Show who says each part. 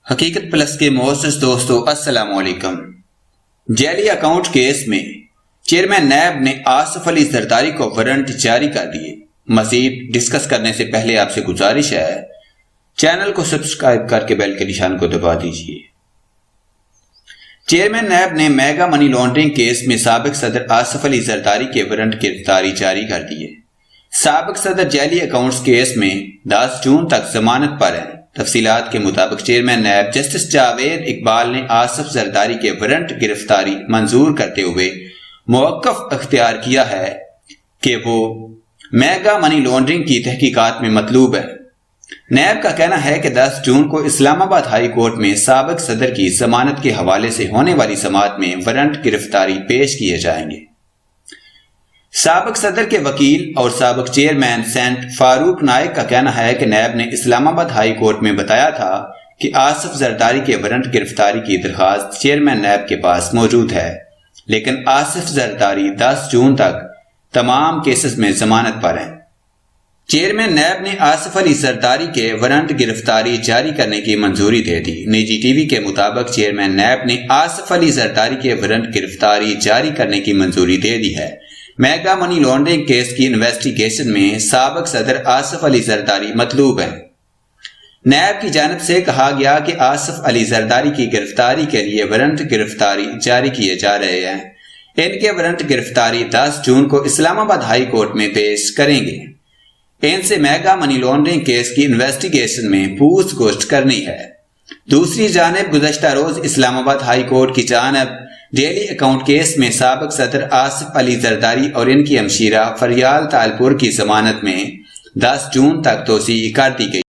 Speaker 1: حقیقت پلس کے معزز دوستو السلام علیکم۔ جعلی اکاؤنٹ کیس میں چیئرمین نیب نے آصف علی زرداری کو وارنٹ جاری کر دیے۔ مزید ڈسکس کرنے سے پہلے آپ سے گزارش ہے چینل کو سبسکرائب کر کے بیل کے نشان کو دبا دیجیے۔ چیئرمین نیب نے میگا منی لانڈرنگ کیس میں سابق صدر آصف علی زرداری کے وارنٹ گرفتاری جاری کر دیے۔ سابق صدر جعلی اکاؤنٹس کیس میں 10 جون تک ضمانت پر ہیں۔ تفصیلات کے مطابق chairman NAB justice Javed Iqbal نے آصف زرداری کے وارنٹ گرفتاری منظور کرتے ہوئے موقف اختیار کیا ہے کہ وہ میگا منی لانڈرنگ کی تحقیقات میں مطلوب ہے۔ نیب کا کہنا ہے کہ 10 جون کو اسلام آباد ہائی کورٹ میں سابق صدر کی ضمانت کے حوالے سے ہونے والی سماعت میں وارنٹ گرفتاری پیش کیے جائیں گے۔ سابق صدر کے وکیل اور سابق چیئرمین سینٹ فاروق نائک کا کہنا ہے کہ نیب نے اسلام آباد ہائی کورٹ میں بتایا تھا کہ آصف زرداری کے وارنٹ گرفتاری کی درخواست چیئرمین نیب کے پاس موجود ہے، لیکن آصف زرداری 10 جون تک تمام کیسز میں ضمانت پر ہیں۔ چیئرمین نیب نے آصف علی زرداری کے وارنٹ گرفتاری جاری کرنے کی منظوری دے دی۔ نجی ٹی وی کے مطابق چیئرمین نیب نے آصف علی زرداری کے وارنٹ گرفتاری جاری کرنے کی منظوری دے دی ہے۔ میگا منی لانڈرنگ کیس کی انویسٹیگیشن میں سابق صدر آصف علی زرداری مطلوب ہیں۔ نیب کی جانب سے کہا گیا کہ آصف علی زرداری کی گرفتاری کے لیے وارنٹ گرفتاری جاری کیے جا رہے ہیں۔ ان کے وارنٹ گرفتاری 10 جون کو اسلام آباد ہائی کورٹ میں پیش کریں گے۔ ان سے میگا منی لانڈرنگ کیس کی انویسٹیگیشن میں پوچھ گچھ کرنی ہے۔ دوسری جانب گزشتہ روز اسلام آباد ہائی کورٹ کی جانب جعلی اکاؤنٹ کیس میں سابق صدر آصف علی زرداری اور ان کی ہمشیرہ فریال تالپور کی ضمانت میں 10 جون تک توسیع کر دی گئی۔